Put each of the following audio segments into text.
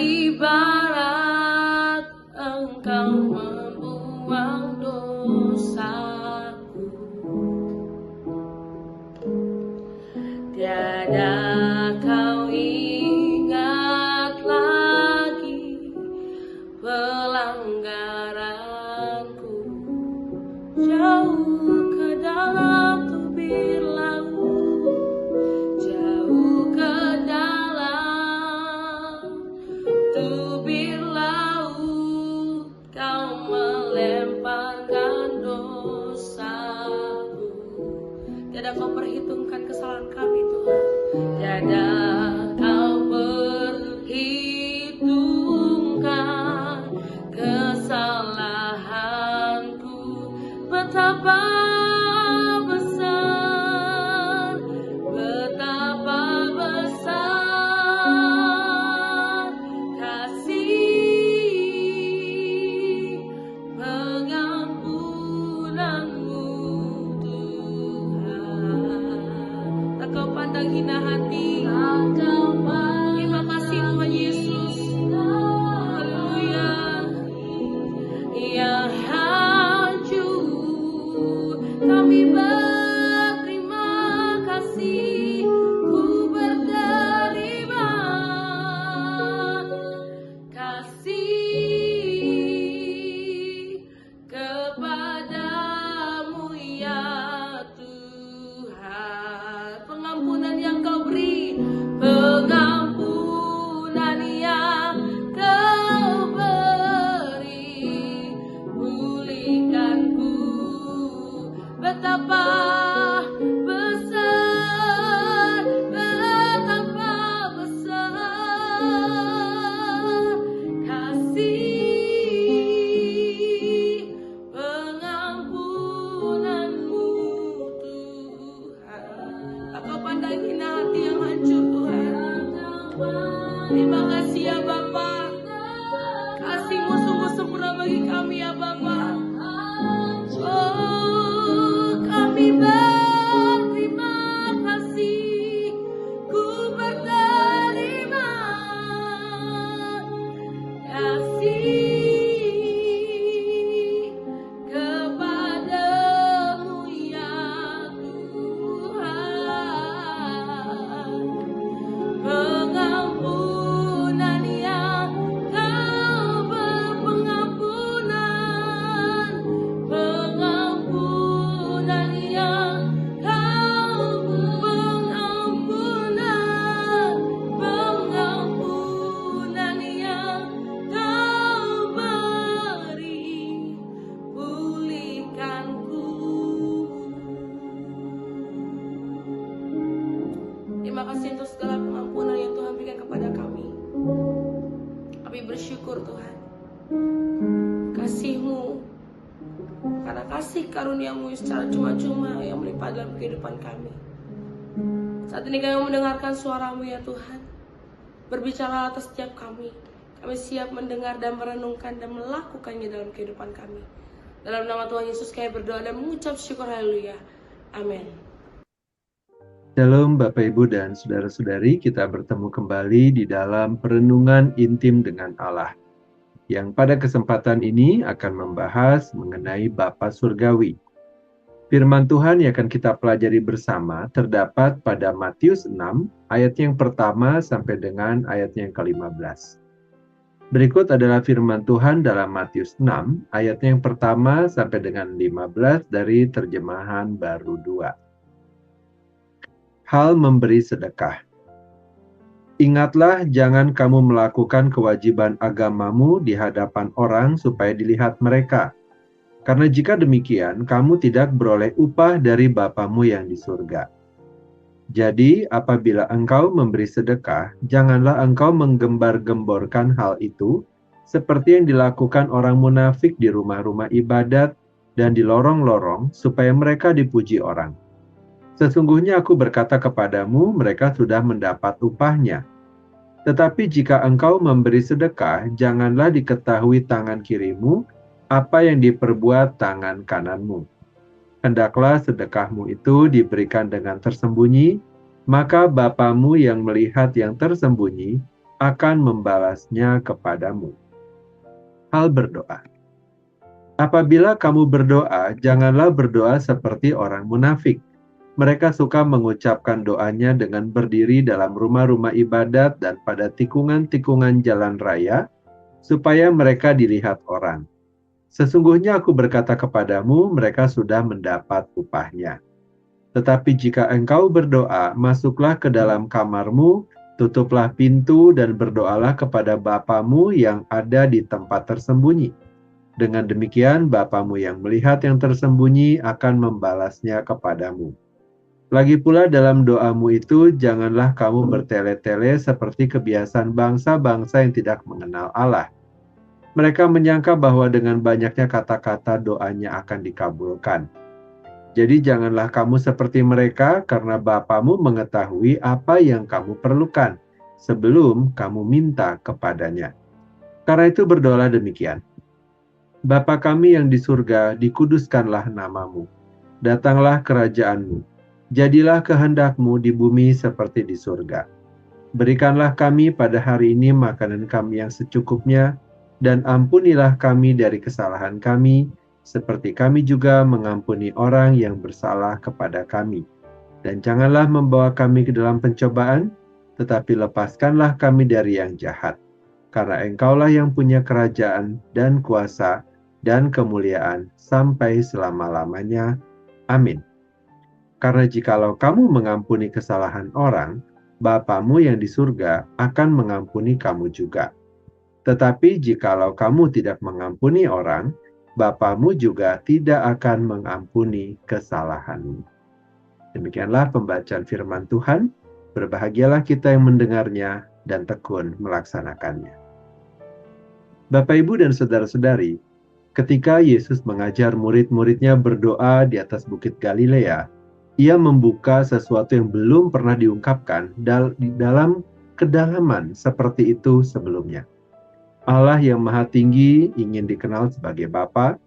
ibarat Engkau membuang dosaku. Tiada kau ingat lagi pelanggaranku. Jauh ke dalam tubir laut, jauh ke dalam tubir laut, kau melemparkan dosaku. Tiada kau perhitungkan kesalahan kami, Tuhan. Tiada kau perhitungkan kesalahanku. Betapa besar, betapa besar kasih pengampunanmu, Tuhan. Tak kau pandang hina hati. Terima kasih Tuhan Yesus. Haleluya. Yang hancur kami berterima kasih, ku berterima kasih kepadamu ya Tuhan. Pengampunan yang kau beri, pengampunan yang kau beri, pulihkanku. Betapa besar, betapa besar kasih pengampunanmu, Tuhan. Kau pandang hina hati yang hancur, Tuhan. Terima kasih ya Bapa. Kasih-Mu sungguh sempurna bagi kami ya Bapa. Oh, kami berterima kasih, ku berterima kasih kepadamu ya Tuhan. Pengampunan yang kau berpengampunan, pengampunan yang kau pengampunan, pengampunan yang kau beri, pulihkanku. Terima kasih untuk segala pengampunan yang Tuhan berikan kepada kami. Kami bersyukur Tuhan. Kasih-Mu, karena kasih karunia-Mu secara cuma-cuma yang melimpah dalam kehidupan kami. Saat ini kami mendengarkan suara-Mu ya Tuhan. Berbicara atas setiap kami. Kami siap mendengar dan merenungkan dan melakukannya dalam kehidupan kami. Dalam nama Tuhan Yesus kami berdoa dan mengucap syukur, haleluya. Amin. Shalom Bapak Ibu dan Saudara-saudari, kita bertemu kembali di dalam perenungan intim dengan Allah, yang pada kesempatan ini akan membahas mengenai Bapa Surgawi. Firman Tuhan yang akan kita pelajari bersama terdapat pada Matius 6, ayat yang pertama sampai dengan ayat yang ke-15. Berikut adalah firman Tuhan dalam Matius 6, ayat yang pertama sampai dengan 15 dari terjemahan baru 2. Hal memberi sedekah. Ingatlah, jangan kamu melakukan kewajiban agamamu di hadapan orang supaya dilihat mereka. Karena jika demikian, kamu tidak beroleh upah dari Bapamu yang di surga. Jadi, apabila engkau memberi sedekah, janganlah engkau menggembar-gemborkan hal itu, seperti yang dilakukan orang munafik di rumah-rumah ibadat dan di lorong-lorong, supaya mereka dipuji orang. Sesungguhnya aku berkata kepadamu, mereka sudah mendapat upahnya. Tetapi jika engkau memberi sedekah, janganlah diketahui tangan kirimu apa yang diperbuat tangan kananmu. Hendaklah sedekahmu itu diberikan dengan tersembunyi, maka Bapamu yang melihat yang tersembunyi akan membalasnya kepadamu. Hal berdoa. Apabila kamu berdoa, janganlah berdoa seperti orang munafik. Mereka suka mengucapkan doanya dengan berdiri dalam rumah-rumah ibadat dan pada tikungan-tikungan jalan raya, supaya mereka dilihat orang. Sesungguhnya aku berkata kepadamu, mereka sudah mendapat upahnya. Tetapi jika engkau berdoa, masuklah ke dalam kamarmu, tutuplah pintu dan berdoalah kepada Bapamu yang ada di tempat tersembunyi. Dengan demikian, Bapamu yang melihat yang tersembunyi akan membalasnya kepadamu. Lagi pula dalam doamu itu, janganlah kamu bertele-tele seperti kebiasaan bangsa-bangsa yang tidak mengenal Allah. Mereka menyangka bahwa dengan banyaknya kata-kata doanya akan dikabulkan. Jadi janganlah kamu seperti mereka, karena Bapamu mengetahui apa yang kamu perlukan sebelum kamu minta kepadanya. Karena itu berdoalah demikian. Bapa kami yang di surga, dikuduskanlah namamu. Datanglah kerajaanmu. Jadilah kehendakmu di bumi seperti di surga. Berikanlah kami pada hari ini makanan kami yang secukupnya, dan ampunilah kami dari kesalahan kami, seperti kami juga mengampuni orang yang bersalah kepada kami. Dan janganlah membawa kami ke dalam pencobaan, tetapi lepaskanlah kami dari yang jahat. Karena Engkaulah yang punya kerajaan dan kuasa dan kemuliaan sampai selama-lamanya. Amin. Karena jikalau kamu mengampuni kesalahan orang, Bapamu yang di surga akan mengampuni kamu juga. Tetapi jikalau kamu tidak mengampuni orang, Bapamu juga tidak akan mengampuni kesalahanmu. Demikianlah pembacaan firman Tuhan. Berbahagialah kita yang mendengarnya dan tekun melaksanakannya. Bapak, Ibu, dan saudara-saudari, ketika Yesus mengajar murid-muridnya berdoa di atas Bukit Galilea, Ia membuka sesuatu yang belum pernah diungkapkan di dalam kedalaman seperti itu sebelumnya. Allah yang Maha Tinggi ingin dikenal sebagai Bapa.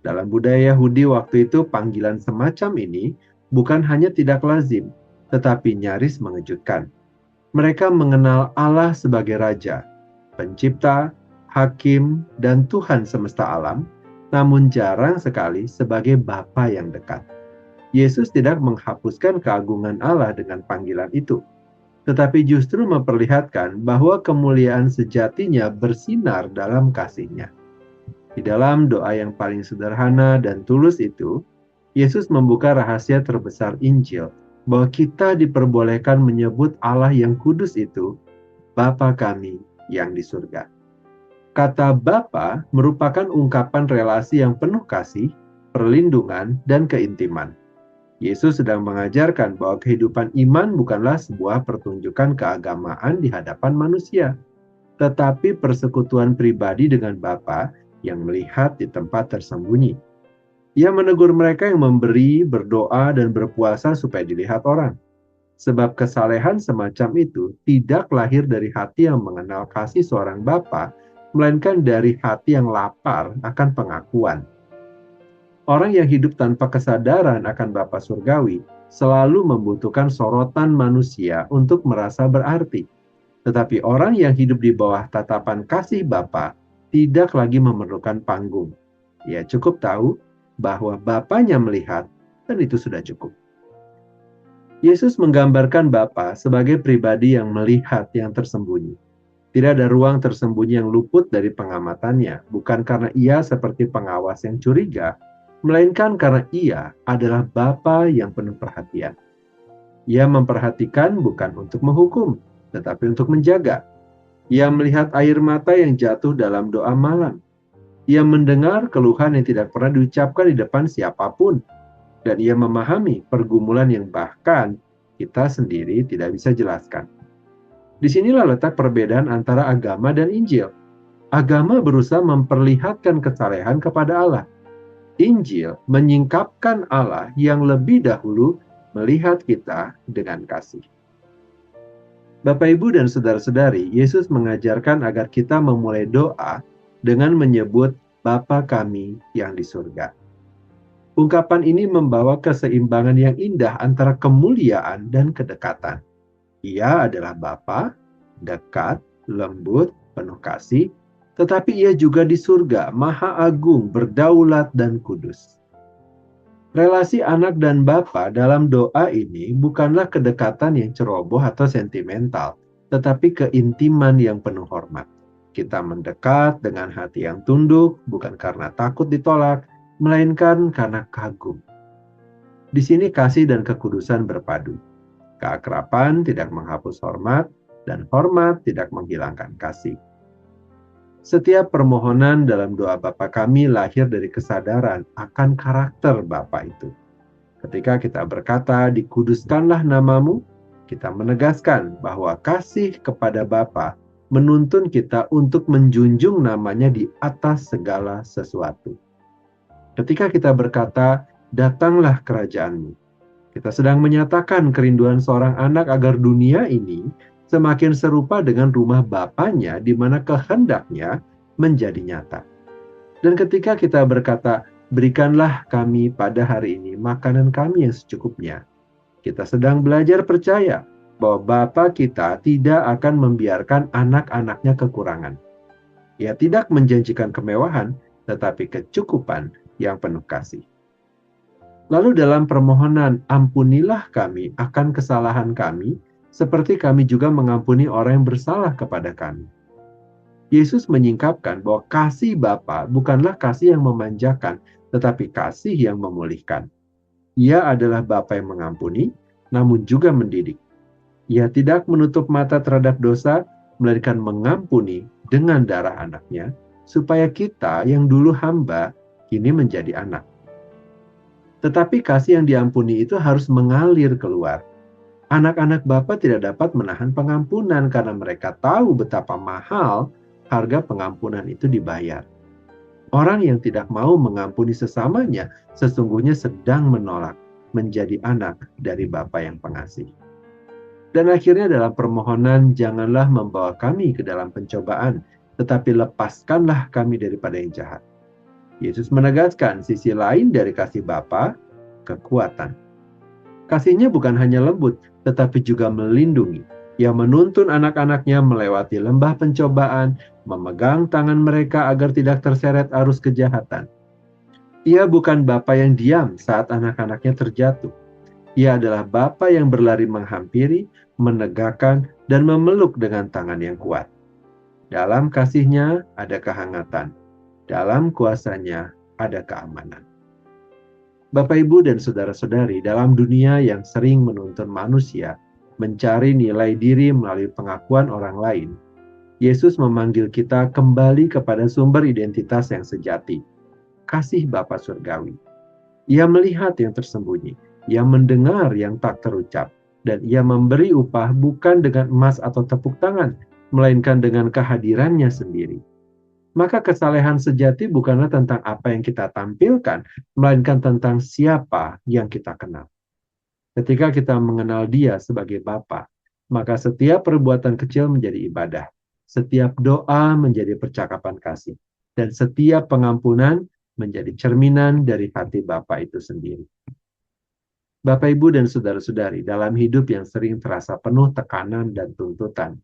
Dalam budaya Yahudi waktu itu, panggilan semacam ini bukan hanya tidak lazim, tetapi nyaris mengejutkan. Mereka mengenal Allah sebagai Raja, Pencipta, Hakim, dan Tuhan semesta alam, namun jarang sekali sebagai Bapa yang dekat. Yesus tidak menghapuskan keagungan Allah dengan panggilan itu, tetapi justru memperlihatkan bahwa kemuliaan sejatinya bersinar dalam kasih-Nya. Di dalam doa yang paling sederhana dan tulus itu, Yesus membuka rahasia terbesar Injil, bahwa kita diperbolehkan menyebut Allah yang kudus itu, Bapa kami yang di surga. Kata Bapa merupakan ungkapan relasi yang penuh kasih, perlindungan, dan keintiman. Yesus sedang mengajarkan bahwa kehidupan iman bukanlah sebuah pertunjukan keagamaan di hadapan manusia, tetapi persekutuan pribadi dengan Bapa yang melihat di tempat tersembunyi. Ia menegur mereka yang memberi, berdoa, dan berpuasa supaya dilihat orang. Sebab kesalehan semacam itu tidak lahir dari hati yang mengenal kasih seorang Bapa, melainkan dari hati yang lapar akan pengakuan. Orang yang hidup tanpa kesadaran akan Bapa Surgawi selalu membutuhkan sorotan manusia untuk merasa berarti. Tetapi orang yang hidup di bawah tatapan kasih Bapa tidak lagi memerlukan panggung. Ia cukup tahu bahwa Bapanya melihat, dan itu sudah cukup. Yesus menggambarkan Bapa sebagai pribadi yang melihat yang tersembunyi. Tidak ada ruang tersembunyi yang luput dari pengamatannya, bukan karena ia seperti pengawas yang curiga, melainkan karena ia adalah Bapa yang penuh perhatian. Ia memperhatikan bukan untuk menghukum, tetapi untuk menjaga. Ia melihat air mata yang jatuh dalam doa malam. Ia mendengar keluhan yang tidak pernah diucapkan di depan siapapun. Dan ia memahami pergumulan yang bahkan kita sendiri tidak bisa jelaskan. Disinilah letak perbedaan antara agama dan Injil. Agama berusaha memperlihatkan kesalehan kepada Allah. Injil menyingkapkan Allah yang lebih dahulu melihat kita dengan kasih. Bapak, Ibu, dan saudara-saudari, Yesus mengajarkan agar kita memulai doa dengan menyebut Bapa kami yang di surga. Ungkapan ini membawa keseimbangan yang indah antara kemuliaan dan kedekatan. Ia adalah Bapa, dekat, lembut, penuh kasih, tetapi ia juga di surga, maha agung, berdaulat, dan kudus. Relasi anak dan bapa dalam doa ini bukanlah kedekatan yang ceroboh atau sentimental, tetapi keintiman yang penuh hormat. Kita mendekat dengan hati yang tunduk, bukan karena takut ditolak, melainkan karena kagum. Di sini kasih dan kekudusan berpadu. Keakraban tidak menghapus hormat, dan hormat tidak menghilangkan kasih. Setiap permohonan dalam doa Bapa kami lahir dari kesadaran akan karakter Bapa itu. Ketika kita berkata, "Dikuduskanlah namamu," kita menegaskan bahwa kasih kepada Bapa menuntun kita untuk menjunjung namanya di atas segala sesuatu. Ketika kita berkata, "Datanglah kerajaanmu," kita sedang menyatakan kerinduan seorang anak agar dunia ini semakin serupa dengan rumah Bapanya di mana kehendaknya menjadi nyata. Dan ketika kita berkata, "Berikanlah kami pada hari ini makanan kami yang secukupnya," kita sedang belajar percaya bahwa Bapa kita tidak akan membiarkan anak-anaknya kekurangan. Ia tidak menjanjikan kemewahan, tetapi kecukupan yang penuh kasih. Lalu dalam permohonan, "Ampunilah kami akan kesalahan kami, seperti kami juga mengampuni orang yang bersalah kepada kami." Yesus menyingkapkan bahwa kasih Bapa bukanlah kasih yang memanjakan, tetapi kasih yang memulihkan. Ia adalah Bapa yang mengampuni, namun juga mendidik. Ia tidak menutup mata terhadap dosa, melainkan mengampuni dengan darah anaknya, supaya kita yang dulu hamba, kini menjadi anak. Tetapi kasih yang diampuni itu harus mengalir keluar. Anak-anak Bapa tidak dapat menahan pengampunan karena mereka tahu betapa mahal harga pengampunan itu dibayar. Orang yang tidak mau mengampuni sesamanya sesungguhnya sedang menolak menjadi anak dari Bapa yang pengasih. Dan akhirnya dalam permohonan, "Janganlah membawa kami ke dalam pencobaan, tetapi lepaskanlah kami daripada yang jahat." Yesus menegaskan sisi lain dari kasih Bapa, kekuatan. Kasihnya bukan hanya lembut, tetapi juga melindungi. Ia menuntun anak-anaknya melewati lembah pencobaan, memegang tangan mereka agar tidak terseret arus kejahatan. Ia bukan Bapa yang diam saat anak-anaknya terjatuh. Ia adalah Bapa yang berlari menghampiri, menegakkan, dan memeluk dengan tangan yang kuat. Dalam kasihnya ada kehangatan. Dalam kuasanya ada keamanan. Bapak, Ibu, dan saudara-saudari, dalam dunia yang sering menuntun manusia mencari nilai diri melalui pengakuan orang lain, Yesus memanggil kita kembali kepada sumber identitas yang sejati, kasih Bapa Surgawi. Ia melihat yang tersembunyi, ia mendengar yang tak terucap, dan ia memberi upah bukan dengan emas atau tepuk tangan, melainkan dengan kehadirannya sendiri. Maka kesalehan sejati bukanlah tentang apa yang kita tampilkan, melainkan tentang siapa yang kita kenal. Ketika kita mengenal Dia sebagai Bapa, maka setiap perbuatan kecil menjadi ibadah, setiap doa menjadi percakapan kasih, dan setiap pengampunan menjadi cerminan dari hati Bapa itu sendiri. Bapak, Ibu, dan saudara-saudari, dalam hidup yang sering terasa penuh tekanan dan tuntutan,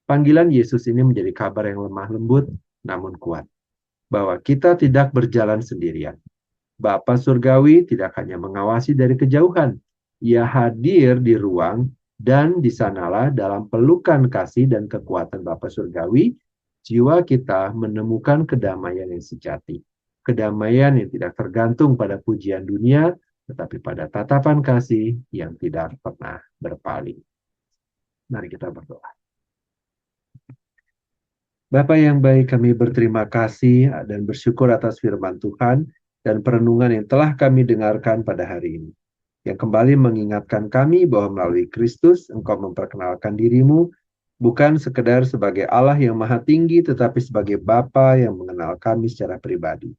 panggilan Yesus ini menjadi kabar yang lemah lembut, namun kuat, bahwa kita tidak berjalan sendirian. Bapa Surgawi tidak hanya mengawasi dari kejauhan, Ia hadir di ruang, dan di sanalah dalam pelukan kasih dan kekuatan Bapa Surgawi, jiwa kita menemukan kedamaian yang sejati. Kedamaian yang tidak tergantung pada pujian dunia, tetapi pada tatapan kasih yang tidak pernah berpaling. Mari kita berdoa. Bapa yang baik, kami berterima kasih dan bersyukur atas firman Tuhan dan perenungan yang telah kami dengarkan pada hari ini, yang kembali mengingatkan kami bahwa melalui Kristus Engkau memperkenalkan dirimu bukan sekedar sebagai Allah yang maha tinggi, tetapi sebagai Bapa yang mengenal kami secara pribadi.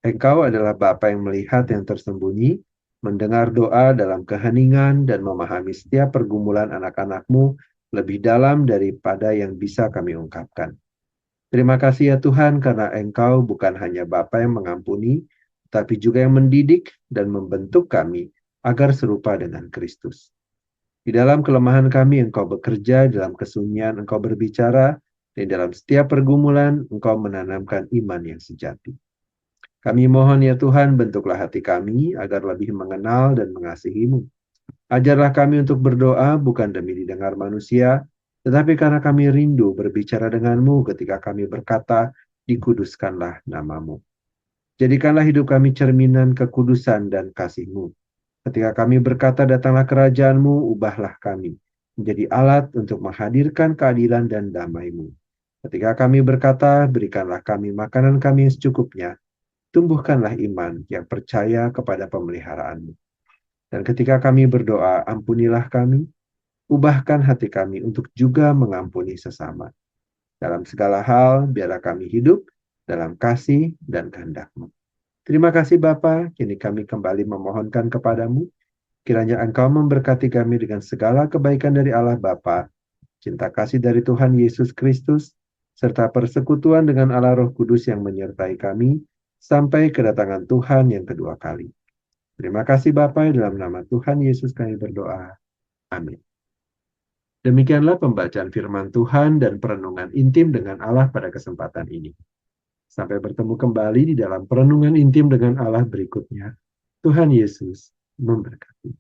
Engkau adalah Bapa yang melihat yang tersembunyi, mendengar doa dalam keheningan, dan memahami setiap pergumulan anak-anak-Mu lebih dalam daripada yang bisa kami ungkapkan. Terima kasih ya Tuhan, karena Engkau bukan hanya Bapa yang mengampuni, tapi juga yang mendidik dan membentuk kami agar serupa dengan Kristus. Di dalam kelemahan kami, Engkau bekerja, dalam kesunyian Engkau berbicara, Di dalam setiap pergumulan, Engkau menanamkan iman yang sejati. Kami mohon ya Tuhan, bentuklah hati kami agar lebih mengenal dan mengasihi-Mu. Ajarlah kami untuk berdoa bukan demi didengar manusia, tetapi karena kami rindu berbicara dengan-Mu ketika kami berkata, dikuduskanlah nama-Mu. Jadikanlah hidup kami cerminan kekudusan dan kasih-Mu. Ketika kami berkata, datanglah kerajaan-Mu, ubahlah kami menjadi alat untuk menghadirkan keadilan dan damai-Mu. Ketika kami berkata, berikanlah kami makanan kami yang secukupnya, tumbuhkanlah iman yang percaya kepada pemeliharaan-Mu. Dan ketika kami berdoa, ampunilah kami, ubahkan hati kami untuk juga mengampuni sesama. Dalam segala hal, biarlah kami hidup dalam kasih dan kehendak-Mu. Terima kasih Bapa, kini kami kembali memohonkan kepadamu, kiranya Engkau memberkati kami dengan segala kebaikan dari Allah Bapa, cinta kasih dari Tuhan Yesus Kristus, serta persekutuan dengan Allah Roh Kudus yang menyertai kami, sampai kedatangan Tuhan yang kedua kali. Terima kasih Bapa, dalam nama Tuhan Yesus kami berdoa. Amin. Demikianlah pembacaan firman Tuhan dan perenungan intim dengan Allah pada kesempatan ini. Sampai bertemu kembali di dalam perenungan intim dengan Allah berikutnya. Tuhan Yesus memberkati.